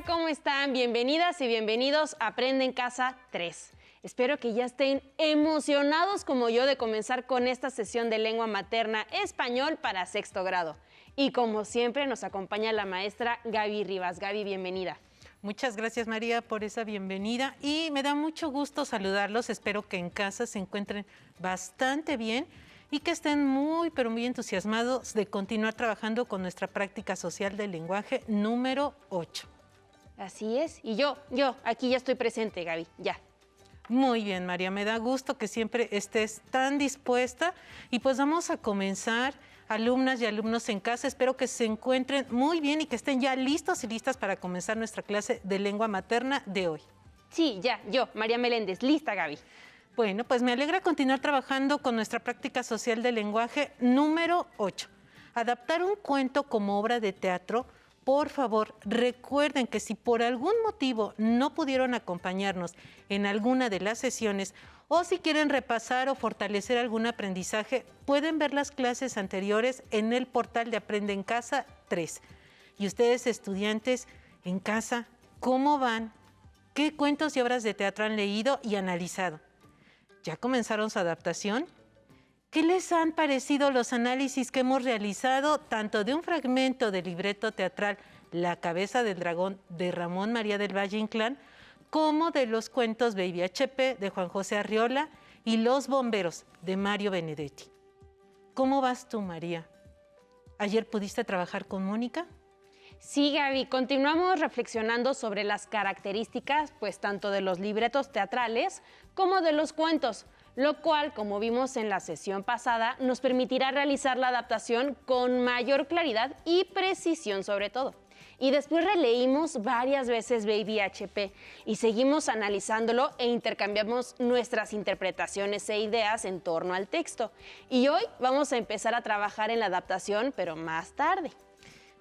Hola, ¿cómo están? Bienvenidas y bienvenidos a Aprende en Casa 3. Espero que ya estén emocionados como yo de comenzar con esta sesión de lengua materna español para sexto grado. Y como siempre nos acompaña la maestra Gaby Rivas. Gaby, bienvenida. Muchas gracias, María, por esa bienvenida y me da mucho gusto saludarlos. Espero que en casa se encuentren bastante bien y que estén muy, pero muy entusiasmados de continuar trabajando con nuestra práctica social del lenguaje número 8. Así es. Y yo, aquí ya estoy presente, Gaby, ya. Muy bien, María, me da gusto que siempre estés tan dispuesta y pues vamos a comenzar, alumnas y alumnos en casa. Espero que se encuentren muy bien y que estén ya listos y listas para comenzar nuestra clase de lengua materna de hoy. Sí, ya, yo, María Meléndez, lista, Gaby. Bueno, pues me alegra continuar trabajando con nuestra práctica social del lenguaje número 8. Adaptar un cuento como obra de teatro. Por favor, recuerden que si por algún motivo no pudieron acompañarnos en alguna de las sesiones o si quieren repasar o fortalecer algún aprendizaje, pueden ver las clases anteriores en el portal de Aprende en Casa 3. Y ustedes, estudiantes en casa, ¿cómo van? ¿Qué cuentos y obras de teatro han leído y analizado? ¿Ya comenzaron su adaptación? ¿Qué les han parecido los análisis que hemos realizado tanto de un fragmento del libreto teatral La cabeza del dragón de Ramón María del Valle Inclán como de los cuentos Baby HP de Juan José Arriola y Los bomberos de Mario Benedetti? ¿Cómo vas tú, María? ¿Ayer pudiste trabajar con Mónica? Sí, Gaby, continuamos reflexionando sobre las características, pues tanto de los libretos teatrales como de los cuentos, lo cual, como vimos en la sesión pasada, nos permitirá realizar la adaptación con mayor claridad y precisión sobre todo. Y después releímos varias veces Baby HP y seguimos analizándolo e intercambiamos nuestras interpretaciones e ideas en torno al texto. Y hoy vamos a empezar a trabajar en la adaptación, pero más tarde.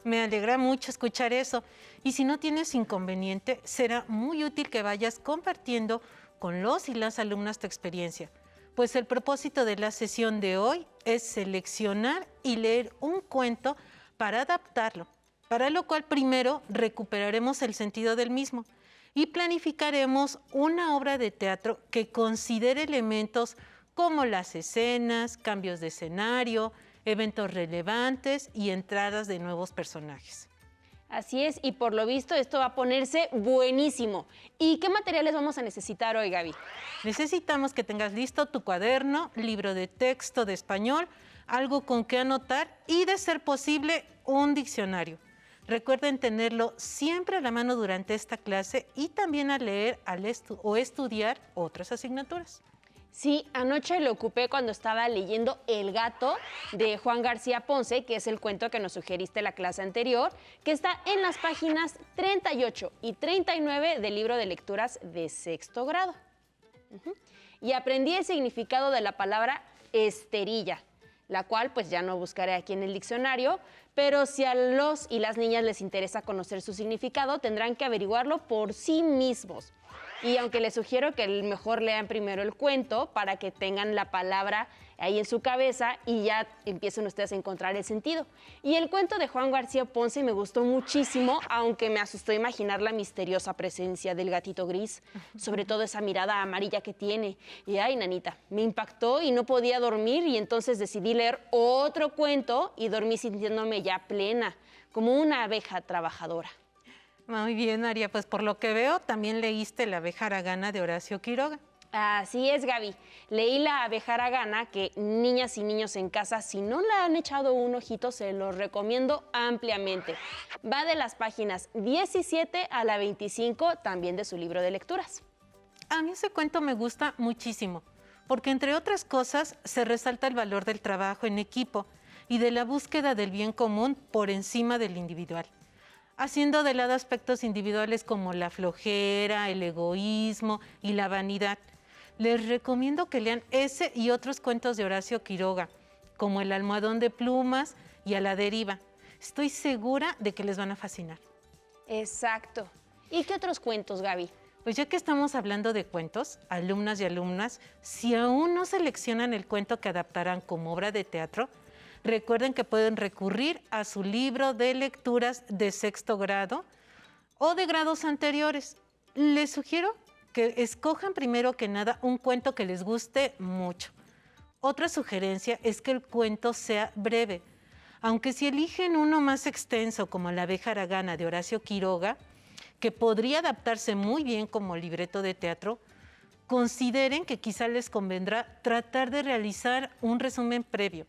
Me alegra mucho escuchar eso. Y si no tienes inconveniente, será muy útil que vayas compartiendo con los y las alumnas tu experiencia. Pues el propósito de la sesión de hoy es seleccionar y leer un cuento para adaptarlo, para lo cual primero recuperaremos el sentido del mismo y planificaremos una obra de teatro que considere elementos como las escenas, cambios de escenario, eventos relevantes y entradas de nuevos personajes. Así es, y por lo visto esto va a ponerse buenísimo. ¿Y qué materiales vamos a necesitar hoy, Gaby? Necesitamos que tengas listo tu cuaderno, libro de texto de español, algo con que anotar y, de ser posible, un diccionario. Recuerden tenerlo siempre a la mano durante esta clase y también a leer o estudiar otras asignaturas. Sí, anoche lo ocupé cuando estaba leyendo El gato de Juan García Ponce, que es el cuento que nos sugeriste la clase anterior, que está en las páginas 38 y 39 del libro de lecturas de sexto grado. Y aprendí el significado de la palabra esterilla, la cual pues ya no buscaré aquí en el diccionario, pero si a los y las niñas les interesa conocer su significado, tendrán que averiguarlo por sí mismos. Y aunque les sugiero que mejor lean primero el cuento para que tengan la palabra ahí en su cabeza y ya empiecen ustedes a encontrar el sentido. Y el cuento de Juan García Ponce me gustó muchísimo, aunque me asustó imaginar la misteriosa presencia del gatito gris, sobre todo esa mirada amarilla que tiene. Y ay, nanita, me impactó y no podía dormir y entonces decidí leer otro cuento y dormí sintiéndome ya plena, como una abeja trabajadora. Muy bien, María, pues por lo que veo, también leíste La abeja haragana de Horacio Quiroga. Así es, Gaby. Leí La abeja haragana, que niñas y niños en casa, si no le han echado un ojito, se los recomiendo ampliamente. Va de las páginas 17 a la 25, también de su libro de lecturas. A mí ese cuento me gusta muchísimo, porque entre otras cosas se resalta el valor del trabajo en equipo y de la búsqueda del bien común por encima del individual, haciendo de lado aspectos individuales como la flojera, el egoísmo y la vanidad. Les recomiendo que lean ese y otros cuentos de Horacio Quiroga, como El almohadón de plumas y A la deriva. Estoy segura de que les van a fascinar. Exacto. ¿Y qué otros cuentos, Gaby? Pues ya que estamos hablando de cuentos, alumnas y alumnas, si aún no seleccionan el cuento que adaptarán como obra de teatro, recuerden que pueden recurrir a su libro de lecturas de sexto grado o de grados anteriores. Les sugiero que escojan primero que nada un cuento que les guste mucho. Otra sugerencia es que el cuento sea breve, aunque si eligen uno más extenso como La abeja haragana de Horacio Quiroga, que podría adaptarse muy bien como libreto de teatro, consideren que quizá les convendrá tratar de realizar un resumen previo,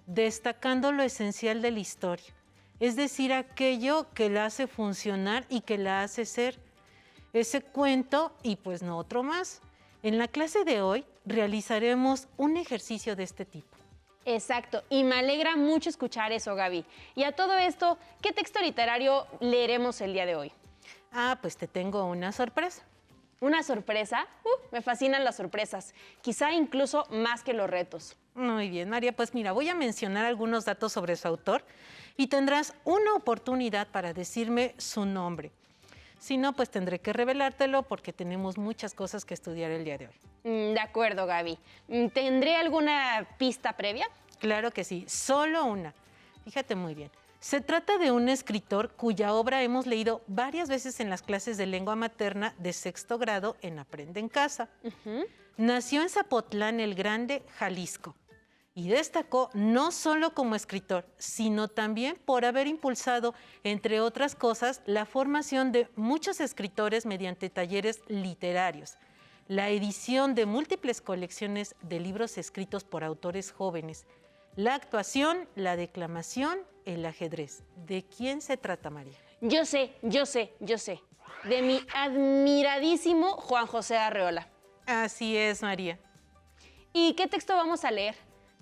destacando lo esencial de la historia, es decir, aquello que la hace funcionar y que la hace ser ese cuento y pues no otro más. En la clase de hoy realizaremos un ejercicio de este tipo. Exacto, y me alegra mucho escuchar eso, Gaby. Y a todo esto, ¿qué texto literario leeremos el día de hoy? Pues te tengo una sorpresa. ¿Una sorpresa? Me fascinan las sorpresas, quizá incluso más que los retos. Muy bien, María, pues mira, voy a mencionar algunos datos sobre su autor y tendrás una oportunidad para decirme su nombre. Si no, pues tendré que revelártelo porque tenemos muchas cosas que estudiar el día de hoy. De acuerdo, Gaby. ¿Tendré alguna pista previa? Claro que sí, solo una. Fíjate muy bien. Se trata de un escritor cuya obra hemos leído varias veces en las clases de lengua materna de sexto grado en Aprende en Casa. Nació en Zapotlán el Grande, Jalisco, y destacó no solo como escritor, sino también por haber impulsado, entre otras cosas, la formación de muchos escritores mediante talleres literarios, la edición de múltiples colecciones de libros escritos por autores jóvenes, la actuación, la declamación, el ajedrez. ¿De quién se trata, María? Yo sé. De mi admiradísimo Juan José Arreola. Así es, María. ¿Y qué texto vamos a leer?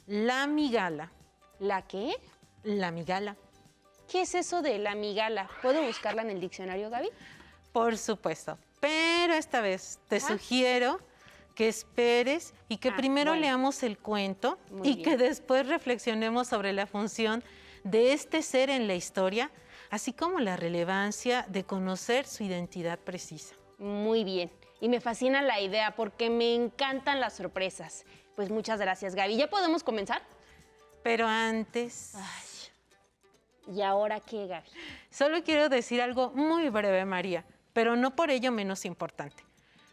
La migala. ¿La qué? La migala. ¿Qué es eso de la migala? ¿Puedo buscarla en el diccionario, Gaby? Por supuesto, pero esta vez te sugiero que esperes y que primero leamos el cuento y que después reflexionemos sobre la función de este ser en la historia, así como la relevancia de conocer su identidad precisa. Muy bien, y me fascina la idea porque me encantan las sorpresas. Pues muchas gracias, Gaby. ¿Ya podemos comenzar? Pero antes... ¿Y ahora qué, Gaby? Solo quiero decir algo muy breve, María, pero no por ello menos importante.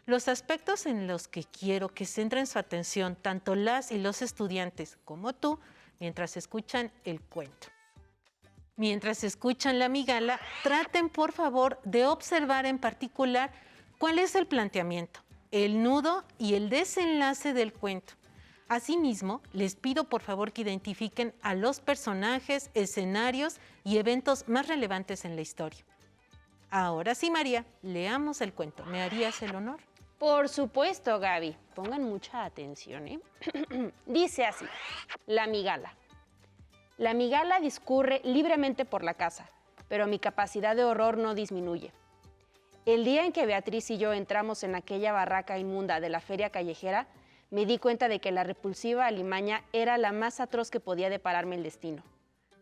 Los aspectos en los que quiero que centren su atención tanto las y los estudiantes como tú mientras escuchan el cuento. Mientras escuchan la migala, traten por favor de observar en particular cuál es el planteamiento, el nudo y el desenlace del cuento. Asimismo, les pido por favor que identifiquen a los personajes, escenarios y eventos más relevantes en la historia. Ahora sí, María, leamos el cuento. ¿Me harías el honor? Por supuesto, Gaby. Pongan mucha atención, ¿eh? Dice así, la migala. La migala discurre libremente por la casa, pero mi capacidad de horror no disminuye. El día en que Beatriz y yo entramos en aquella barraca inmunda de la feria callejera, me di cuenta de que la repulsiva alimaña era la más atroz que podía depararme el destino.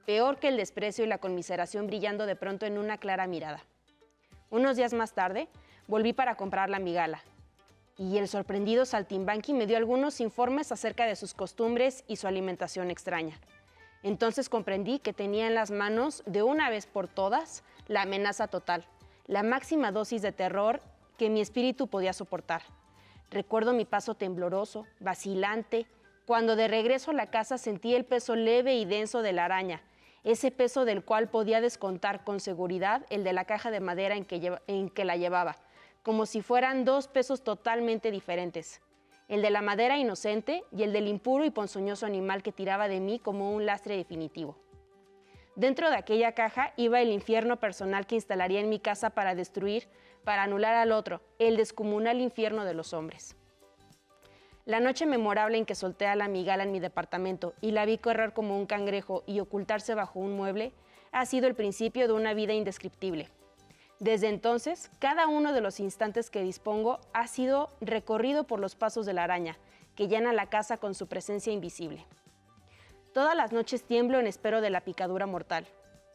Peor que el desprecio y la conmiseración brillando de pronto en una clara mirada. Unos días más tarde, volví para comprar la migala. Y el sorprendido saltimbanqui me dio algunos informes acerca de sus costumbres y su alimentación extraña. Entonces comprendí que tenía en las manos, de una vez por todas, la amenaza total, la máxima dosis de terror que mi espíritu podía soportar. Recuerdo mi paso tembloroso, vacilante, cuando de regreso a la casa sentí el peso leve y denso de la araña, ese peso del cual podía descontar con seguridad el de la caja de madera en que la llevaba, como si fueran dos pesos totalmente diferentes, el de la madera inocente y el del impuro y ponzoñoso animal que tiraba de mí como un lastre definitivo. Dentro de aquella caja iba el infierno personal que instalaría en mi casa para destruir, para anular al otro, el descomunal infierno de los hombres. La noche memorable en que solté a la migala en mi departamento y la vi correr como un cangrejo y ocultarse bajo un mueble, ha sido el principio de una vida indescriptible. Desde entonces, cada uno de los instantes que dispongo ha sido recorrido por los pasos de la araña, que llena la casa con su presencia invisible. Todas las noches tiemblo en espero de la picadura mortal.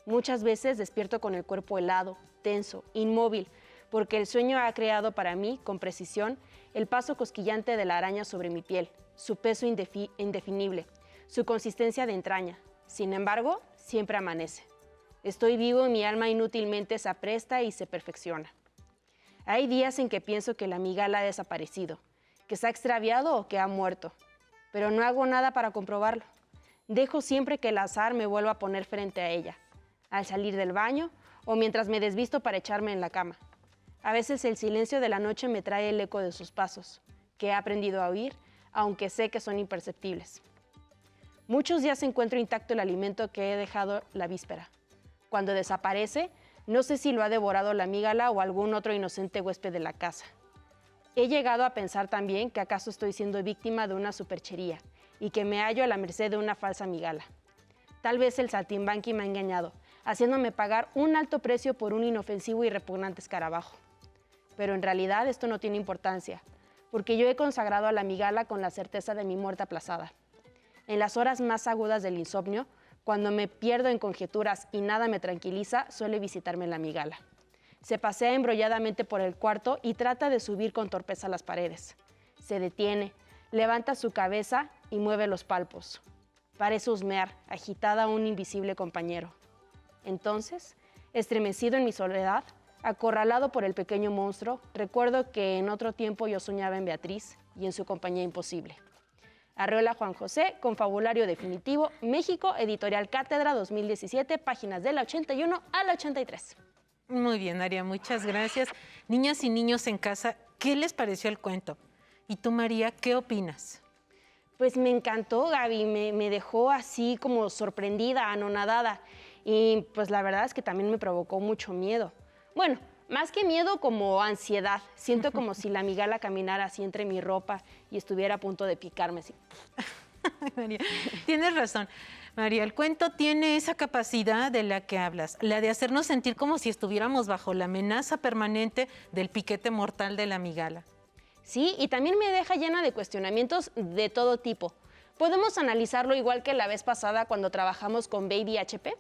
Muchas veces despierto con el cuerpo helado, tenso, inmóvil, porque el sueño ha creado para mí, con precisión, el paso cosquillante de la araña sobre mi piel, su peso indefinible, su consistencia de entraña. Sin embargo, siempre amanece. Estoy vivo y mi alma inútilmente se apresta y se perfecciona. Hay días en que pienso que la migala ha desaparecido, que se ha extraviado o que ha muerto, pero no hago nada para comprobarlo. Dejo siempre que el azar me vuelva a poner frente a ella, al salir del baño o mientras me desvisto para echarme en la cama. A veces el silencio de la noche me trae el eco de sus pasos, que he aprendido a oír, aunque sé que son imperceptibles. Muchos días encuentro intacto el alimento que he dejado la víspera. Cuando desaparece, no sé si lo ha devorado la migala o algún otro inocente huésped de la casa. He llegado a pensar también que acaso estoy siendo víctima de una superchería y que me hallo a la merced de una falsa migala. Tal vez el saltimbanqui me ha engañado, haciéndome pagar un alto precio por un inofensivo y repugnante escarabajo. Pero en realidad esto no tiene importancia, porque yo he consagrado a la migala con la certeza de mi muerte aplazada. En las horas más agudas del insomnio, cuando me pierdo en conjeturas y nada me tranquiliza, suele visitarme la migala. Se pasea embrolladamente por el cuarto y trata de subir con torpeza las paredes. Se detiene, levanta su cabeza y mueve los palpos. Parece husmear, agitada a un invisible compañero. Entonces, estremecido en mi soledad, acorralado por el pequeño monstruo, recuerdo que en otro tiempo yo soñaba en Beatriz y en su compañía imposible. Arreola Juan José, Confabulario Definitivo, México, Editorial Cátedra, 2017, páginas de la 81 a la 83. Muy bien, María, muchas gracias. Niñas y niños en casa, ¿qué les pareció el cuento? Y tú, María, ¿qué opinas? Pues me encantó, Gaby, me dejó así como sorprendida, anonadada. Y pues la verdad es que también me provocó mucho miedo. Bueno, más que miedo, como ansiedad. Siento como si la migala caminara así entre mi ropa y estuviera a punto de picarme así. María, tienes razón. María, el cuento tiene esa capacidad de la que hablas, la de hacernos sentir como si estuviéramos bajo la amenaza permanente del piquete mortal de la migala. Sí, y también me deja llena de cuestionamientos de todo tipo. ¿Podemos analizarlo igual que la vez pasada cuando trabajamos con Baby HP?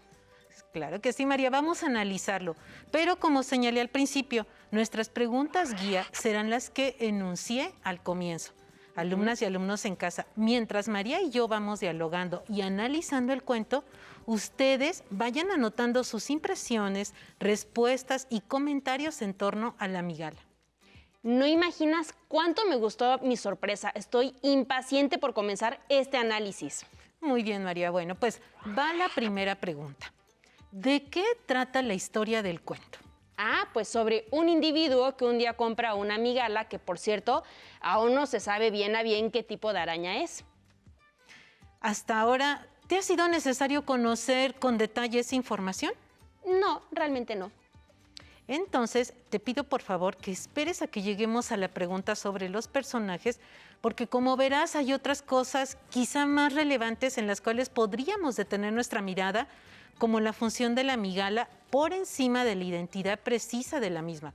Claro que sí, María, vamos a analizarlo. Pero como señalé al principio, nuestras preguntas guía serán las que enuncié al comienzo. Alumnas y alumnos en casa, mientras María y yo vamos dialogando y analizando el cuento, ustedes vayan anotando sus impresiones, respuestas y comentarios en torno a la migala. No imaginas cuánto me gustó mi sorpresa. Estoy impaciente por comenzar este análisis. Muy bien, María. Bueno, pues va la primera pregunta. ¿De qué trata la historia del cuento? Pues sobre un individuo que un día compra una migala que, por cierto, aún no se sabe bien a bien qué tipo de araña es. Hasta ahora, ¿te ha sido necesario conocer con detalle esa información? No, realmente no. Entonces, te pido por favor que esperes a que lleguemos a la pregunta sobre los personajes, porque como verás hay otras cosas quizá más relevantes en las cuales podríamos detener nuestra mirada, como la función de la migala por encima de la identidad precisa de la misma,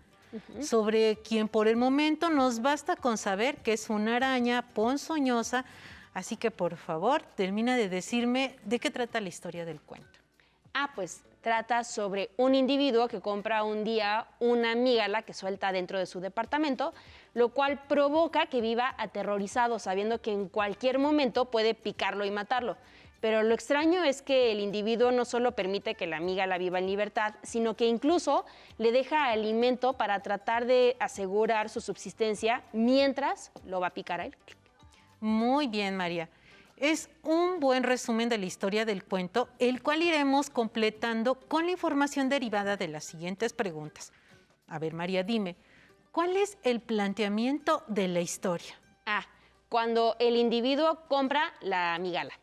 sobre quien por el momento nos basta con saber que es una araña ponzoñosa. Así que por favor, termina de decirme de qué trata la historia del cuento. Pues trata sobre un individuo que compra un día una migala que suelta dentro de su departamento, lo cual provoca que viva aterrorizado, sabiendo que en cualquier momento puede picarlo y matarlo. Pero lo extraño es que el individuo no solo permite que la migala viva en libertad, sino que incluso le deja alimento para tratar de asegurar su subsistencia mientras lo va a picar a él. Muy bien, María. Es un buen resumen de la historia del cuento, el cual iremos completando con la información derivada de las siguientes preguntas. A ver, María, dime, ¿cuál es el planteamiento de la historia? Cuando el individuo compra la migala.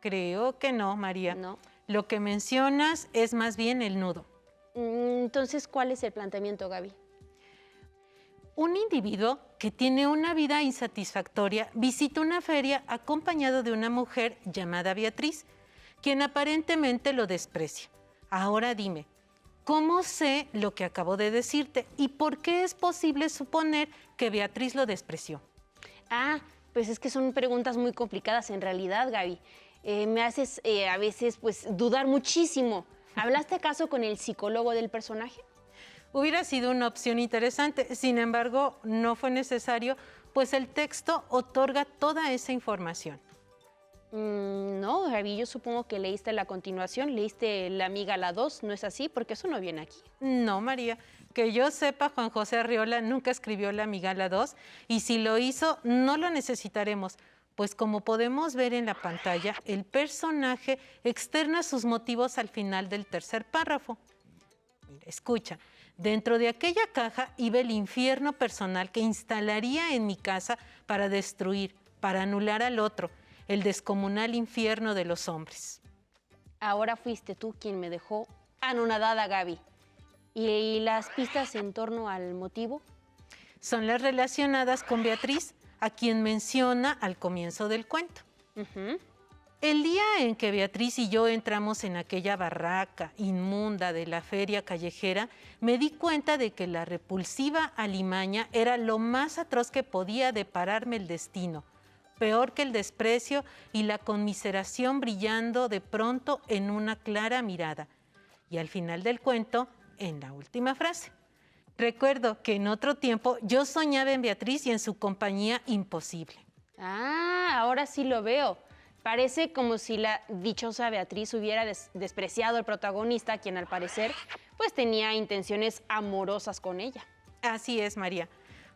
Creo que no, María. No. Lo que mencionas es más bien el nudo. Entonces, ¿cuál es el planteamiento, Gaby? Un individuo que tiene una vida insatisfactoria visita una feria acompañado de una mujer llamada Beatriz, quien aparentemente lo desprecia. Ahora dime, ¿cómo sé lo que acabo de decirte y por qué es posible suponer que Beatriz lo despreció? Pues es que son preguntas muy complicadas en realidad, Gaby. Me haces a veces pues dudar muchísimo. ¿Hablaste acaso con el psicólogo del personaje? Hubiera sido una opción interesante, sin embargo, no fue necesario, pues el texto otorga toda esa información. No, Gaby, yo supongo que leíste la continuación, leíste La Amígala 2, ¿no es así? Porque eso no viene aquí. No, María. Que yo sepa, Juan José Arriola nunca escribió La Amigala 2 y si lo hizo, no lo necesitaremos, pues como podemos ver en la pantalla, el personaje externa sus motivos al final del tercer párrafo. Mira, escucha, dentro de aquella caja iba el infierno personal que instalaría en mi casa para destruir, para anular al otro, el descomunal infierno de los hombres. Ahora fuiste tú quien me dejó anonadada, Gaby. ¿Y las pistas en torno al motivo? Son las relacionadas con Beatriz, a quien menciona al comienzo del cuento. El día en que Beatriz y yo entramos en aquella barraca inmunda de la feria callejera, me di cuenta de que la repulsiva alimaña era lo más atroz que podía depararme el destino, peor que el desprecio y la conmiseración brillando de pronto en una clara mirada. Y al final del cuento, en la última frase. Recuerdo que en otro tiempo yo soñaba en Beatriz y en su compañía imposible. Ah, ahora sí lo veo. Parece como si la dichosa Beatriz hubiera despreciado al protagonista, quien al parecer pues tenía intenciones amorosas con ella. Así es, María.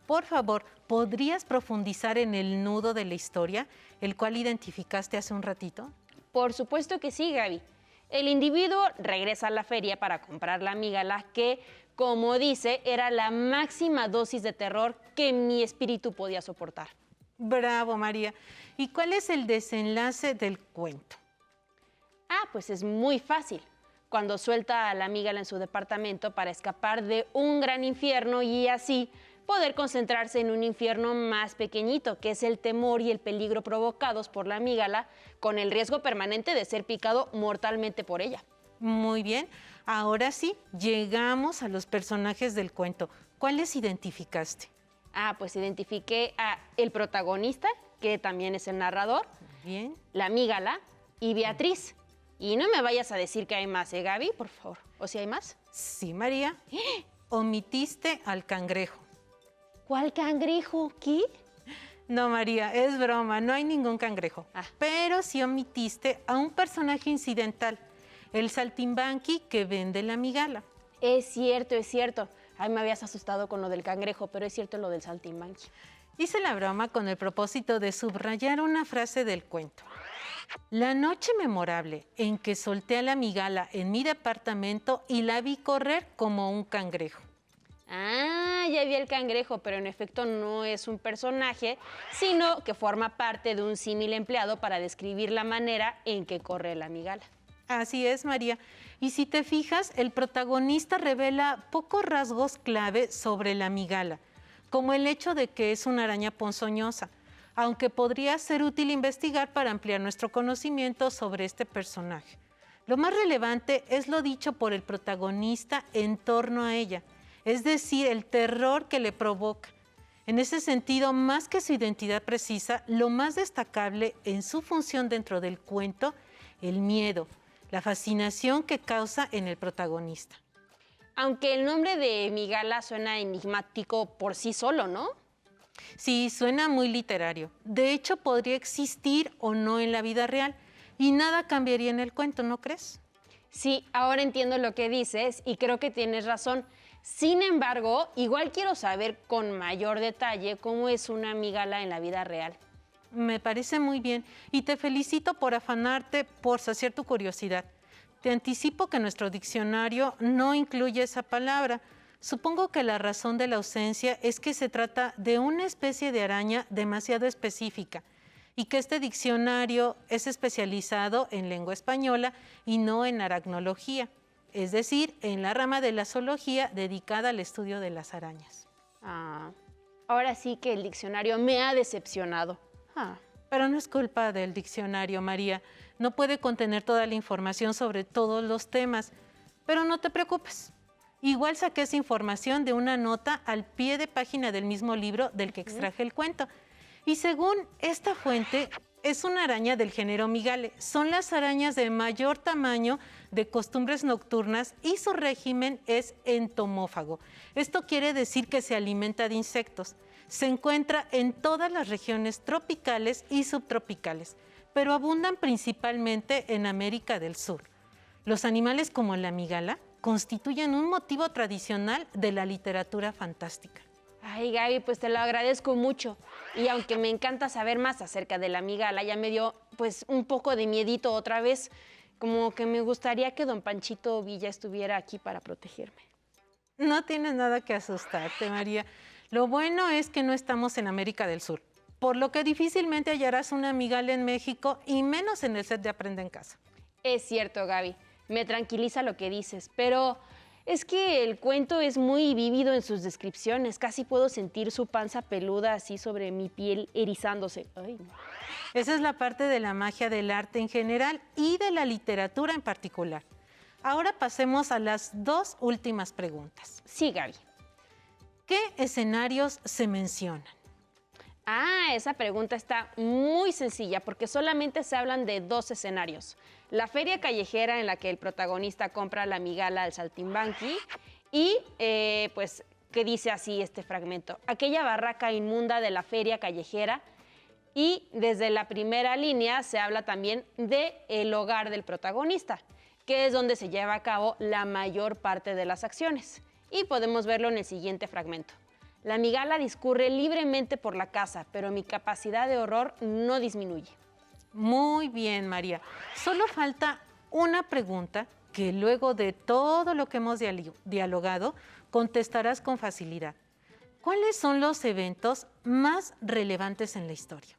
Por favor, ¿podrías profundizar en el nudo de la historia, el cual identificaste hace un ratito? Por supuesto que sí, Gaby. El individuo regresa a la feria para comprar la amígala que, como dice, era la máxima dosis de terror que mi espíritu podía soportar. Bravo, María. ¿Y cuál es el desenlace del cuento? Pues es muy fácil. Cuando suelta a la amígala en su departamento para escapar de un gran infierno y así poder concentrarse en un infierno más pequeñito, que es el temor y el peligro provocados por la amígala, con el riesgo permanente de ser picado mortalmente por ella. Muy bien. Ahora sí, llegamos a los personajes del cuento. ¿Cuáles identificaste? Pues identifiqué a el protagonista, que también es el narrador, Bien. la amígala y Beatriz. Y no me vayas a decir que hay más, ¿eh, Gaby? Por favor. ¿O si hay más? Sí, María. Omitiste al cangrejo. ¿Cuál cangrejo? ¿Qué? No, María, es broma, no hay ningún cangrejo. Pero sí omitiste a un personaje incidental, el saltimbanqui que vende la amígala. Es cierto, es cierto. Ay, me habías asustado con lo del cangrejo, pero es cierto lo del saltimbanqui. Hice la broma con el propósito de subrayar una frase del cuento. La noche memorable en que solté a la amígala en mi departamento y la vi correr como un cangrejo. Ya vi el cangrejo, pero en efecto no es un personaje, sino que forma parte de un símil empleado para describir la manera en que corre la amígala. Así es, María. Y si te fijas, el protagonista revela pocos rasgos clave sobre la amígala, como el hecho de que es una araña ponzoñosa, aunque podría ser útil investigar para ampliar nuestro conocimiento sobre este personaje. Lo más relevante es lo dicho por el protagonista en torno a ella, es decir, el terror que le provoca. En ese sentido, más que su identidad precisa, lo más destacable en su función dentro del cuento, el miedo, la fascinación que causa en el protagonista. Aunque el nombre de amígala suena enigmático por sí solo, ¿no? Sí, suena muy literario. De hecho, podría existir o no en la vida real y nada cambiaría en el cuento, ¿no crees? Sí, ahora entiendo lo que dices y creo que tienes razón. Sin embargo, igual quiero saber con mayor detalle cómo es una amígala en la vida real. Me parece muy bien y te felicito por afanarte por saciar tu curiosidad. Te anticipo que nuestro diccionario no incluye esa palabra. Supongo que la razón de la ausencia es que se trata de una especie de araña demasiado específica y que este diccionario es especializado en lengua española y no en aracnología, es decir, en la rama de la zoología dedicada al estudio de las arañas. Ahora sí que el diccionario me ha decepcionado. Pero no es culpa del diccionario, María. No puede contener toda la información sobre todos los temas. Pero no te preocupes. Igual saqué esa información de una nota al pie de página del mismo libro del que extraje el cuento. Y según esta fuente, es una araña del género Mygale. Son las arañas de mayor tamaño, de costumbres nocturnas y su régimen es entomófago. Esto quiere decir que se alimenta de insectos. Se encuentra en todas las regiones tropicales y subtropicales, pero abundan principalmente en América del Sur. Los animales como la migala constituyen un motivo tradicional de la literatura fantástica. Ay, Gaby, pues te lo agradezco mucho. Y aunque me encanta saber más acerca de la migala, ya me dio pues un poco de miedito otra vez. Como que me gustaría que don Panchito Villa estuviera aquí para protegerme. No tienes nada que asustarte, María. Lo bueno es que no estamos en América del Sur, por lo que difícilmente hallarás una migala en México y menos en el set de Aprende en Casa. Es cierto, Gaby. Me tranquiliza lo que dices, pero es que el cuento es muy vívido en sus descripciones. Casi puedo sentir su panza peluda así sobre mi piel erizándose. Ay, no. Esa es la parte de la magia del arte en general y de la literatura en particular. Ahora pasemos a las dos últimas preguntas. Sí, Gaby. ¿Qué escenarios se mencionan? Ah, esa pregunta está muy sencilla porque solamente se hablan de 2 escenarios. La feria callejera en la que el protagonista compra la migala al saltimbanqui y pues que dice así este fragmento. Aquella barraca inmunda de la feria callejera, y desde la primera línea se habla también del hogar del protagonista, que es donde se lleva a cabo la mayor parte de las acciones. Y podemos verlo en el siguiente fragmento. La migala discurre libremente por la casa, pero mi capacidad de horror no disminuye. Muy bien, María. Solo falta una pregunta que luego de todo lo que hemos dialogado, contestarás con facilidad. ¿Cuáles son los eventos más relevantes en la historia?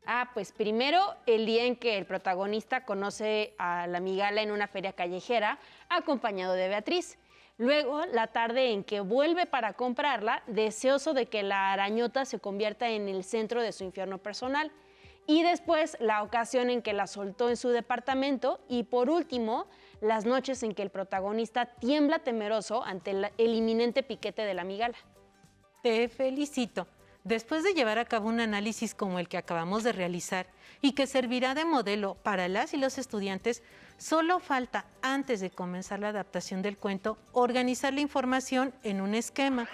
Ah, pues primero el día en que el protagonista conoce a la migala en una feria callejera, acompañado de Beatriz. Luego, la tarde en que vuelve para comprarla, deseoso de que la arañota se convierta en el centro de su infierno personal. Y después, la ocasión en que la soltó en su departamento. Y por último, las noches en que el protagonista tiembla temeroso ante el inminente piquete de la migala. Te felicito. Después de llevar a cabo un análisis como el que acabamos de realizar y que servirá de modelo para las y los estudiantes, solo falta, antes de comenzar la adaptación del cuento, organizar la información en un esquema.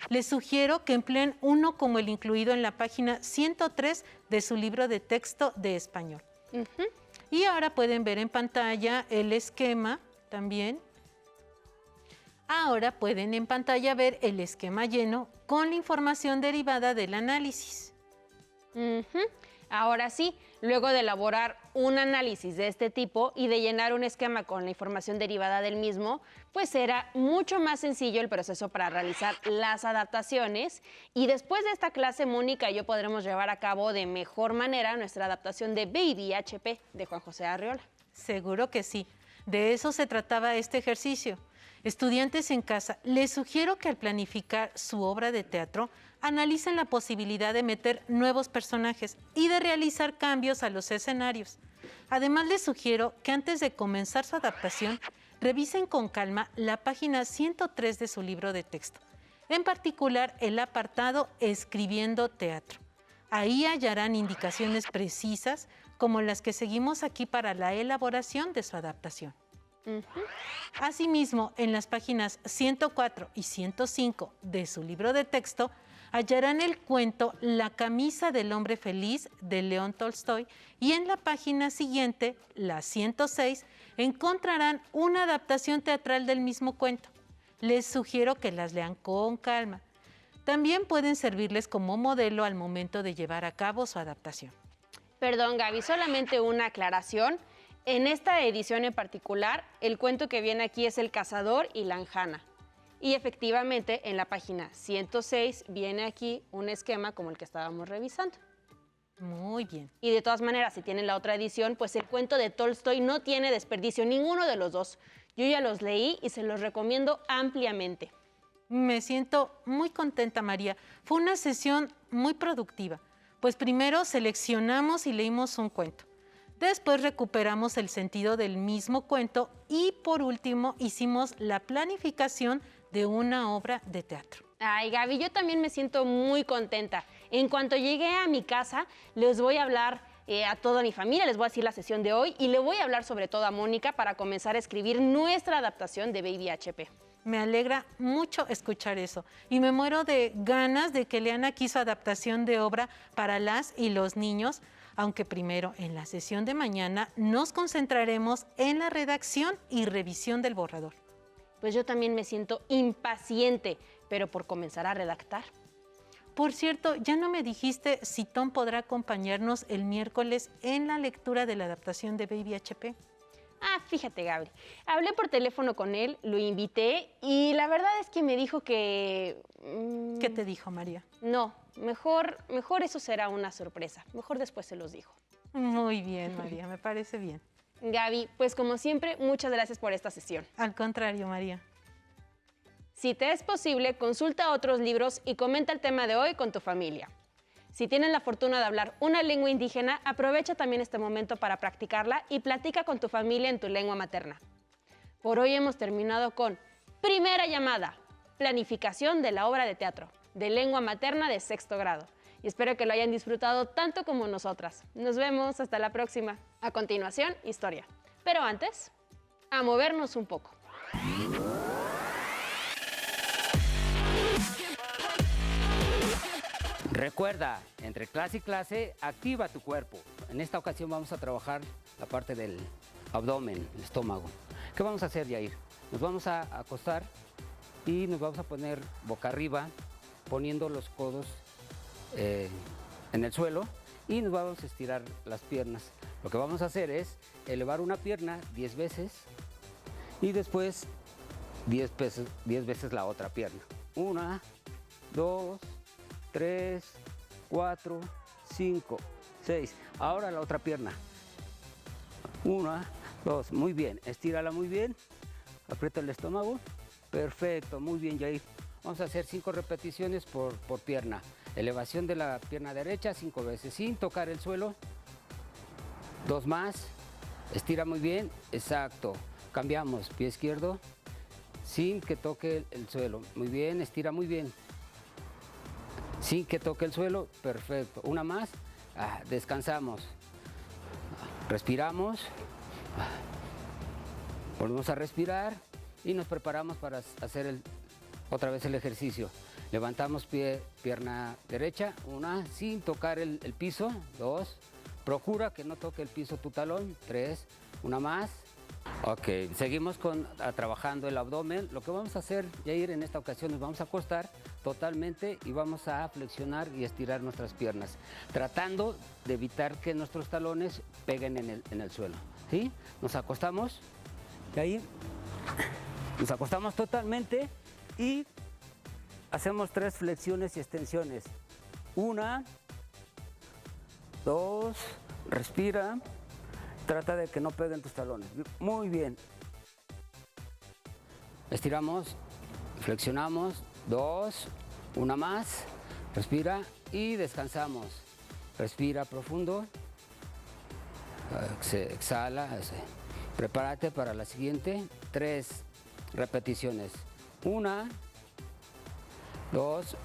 Les sugiero que empleen uno como el incluido en la página 103 de su libro de texto de español. Y ahora pueden ver en pantalla el esquema también. Ahora pueden en pantalla ver el esquema lleno con la información derivada del análisis. Ahora sí, luego de elaborar un análisis de este tipo y de llenar un esquema con la información derivada del mismo, pues será mucho más sencillo el proceso para realizar las adaptaciones. Y después de esta clase, Mónica y yo podremos llevar a cabo de mejor manera nuestra adaptación de Baby HP de Juan José Arriola. Seguro que sí. De eso se trataba este ejercicio. Estudiantes en casa, les sugiero que al planificar su obra de teatro analicen la posibilidad de meter nuevos personajes y de realizar cambios a los escenarios. Además, les sugiero que antes de comenzar su adaptación, revisen con calma la página 103 de su libro de texto, en particular el apartado Escribiendo Teatro. Ahí hallarán indicaciones precisas como las que seguimos aquí para la elaboración de su adaptación. Asimismo, en las páginas 104 y 105 de su libro de texto, hallarán el cuento La camisa del hombre feliz de León Tolstoy y en la página siguiente, la 106, encontrarán una adaptación teatral del mismo cuento. Les sugiero que las lean con calma. También pueden servirles como modelo al momento de llevar a cabo su adaptación. Perdón, Gaby, solamente una aclaración. En esta edición en particular, el cuento que viene aquí es El cazador y la anjana. Y efectivamente, en la página 106 viene aquí un esquema como el que estábamos revisando. Muy bien. Y de todas maneras, si tienen la otra edición, pues el cuento de Tolstoy no tiene desperdicio, ninguno de los dos. Yo ya los leí y se los recomiendo ampliamente. Me siento muy contenta, María. Fue una sesión muy productiva, pues primero seleccionamos y leímos un cuento. Después recuperamos el sentido del mismo cuento y por último hicimos la planificación de una obra de teatro. Ay, Gaby, yo también me siento muy contenta. En cuanto llegué a mi casa, les voy a hablar a toda mi familia, les voy a decir la sesión de hoy y le voy a hablar sobre todo a Mónica para comenzar a escribir nuestra adaptación de Baby HP. Me alegra mucho escuchar eso y me muero de ganas de que lean aquí su adaptación de obra para las y los niños, aunque primero en la sesión de mañana nos concentraremos en la redacción y revisión del borrador. Pues yo también me siento impaciente, pero por comenzar a redactar. Por cierto, ya no me dijiste si Tom podrá acompañarnos el miércoles en la lectura de la adaptación de Baby HP. Fíjate, Gabri, hablé por teléfono con él, lo invité y la verdad es que me dijo que... ¿Qué te dijo, María? No, mejor eso será una sorpresa. Mejor después se los dijo. Muy bien, María, me parece bien. Gaby, pues como siempre, muchas gracias por esta sesión. Al contrario, María. Si te es posible, consulta otros libros y comenta el tema de hoy con tu familia. Si tienes la fortuna de hablar una lengua indígena, aprovecha también este momento para practicarla y platica con tu familia en tu lengua materna. Por hoy hemos terminado con Primera Llamada, planificación de la obra de teatro, de lengua materna de 6º grado. Y espero que lo hayan disfrutado tanto como nosotras. Nos vemos, hasta la próxima. A continuación, historia. Pero antes, a movernos un poco. Recuerda, entre clase y clase, activa tu cuerpo. En esta ocasión vamos a trabajar la parte del abdomen, el estómago. ¿Qué vamos a hacer, Yair? Nos vamos a acostar y nos vamos a poner boca arriba, poniendo los codos en el suelo y nos vamos a estirar las piernas. Lo que vamos a hacer es elevar una pierna 10 veces y después 10 veces la otra pierna. 1, 2, 3, 4, 5, 6. Ahora la otra pierna. 1, 2. Muy bien. Estírala muy bien. Aprieta el estómago. Perfecto. Muy bien, Yair. Vamos a hacer 5 repeticiones por pierna. Elevación de la pierna derecha 5 veces sin tocar el suelo. 2 más. Estira muy bien. Exacto. Cambiamos. Pie izquierdo sin que toque el suelo. Muy bien. Estira muy bien. Sin que toque el suelo, perfecto. Una más, descansamos. Respiramos. Volvemos a respirar y nos preparamos para hacer otra vez el ejercicio. Levantamos pierna derecha, 1, sin tocar el piso, 2. Procura que no toque el piso tu talón, 3. Una más. Ok, seguimos trabajando el abdomen. Lo que vamos a hacer, Yair, en esta ocasión nos vamos a acostar totalmente y vamos a flexionar y estirar nuestras piernas, tratando de evitar que nuestros talones peguen en el suelo. ¿Sí? Nos acostamos, Yair, nos acostamos totalmente y hacemos 3 flexiones y extensiones. 1, 2, respira. Trata de que no peguen tus talones. Muy bien. Estiramos, flexionamos, 2, una más, respira y descansamos. Respira profundo, exhala, prepárate para la siguiente, 3 repeticiones. 1, 2,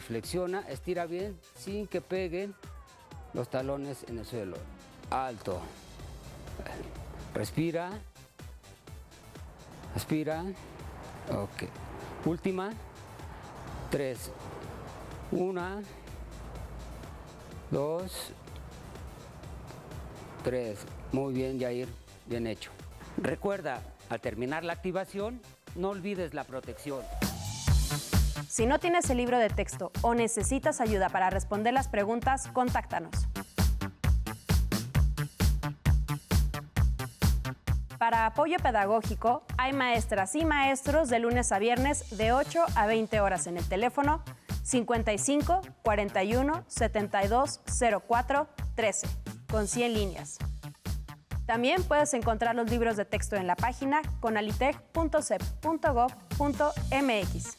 flexiona, estira bien sin que peguen los talones en el suelo. Alto. Respira. Respira. Ok. Última. 3. 1, 2, 3. Muy bien, Yair. Bien hecho. Recuerda, al terminar la activación, no olvides la protección. Si no tienes el libro de texto o necesitas ayuda para responder las preguntas, contáctanos. Para apoyo pedagógico, hay maestras y maestros de lunes a viernes de 8 a 20 horas en el teléfono 55 41 72 04 13, con 100 líneas. También puedes encontrar los libros de texto en la página conalitec.cep.gov.mx.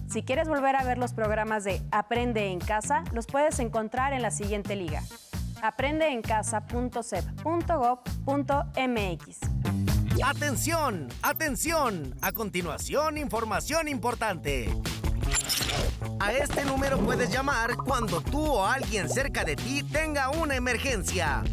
Si quieres volver a ver los programas de Aprende en Casa, los puedes encontrar en la siguiente liga: aprendeencasa.cep.gov.mx. ¡Atención! ¡Atención! A continuación, información importante. A este número puedes llamar cuando tú o alguien cerca de ti tenga una emergencia.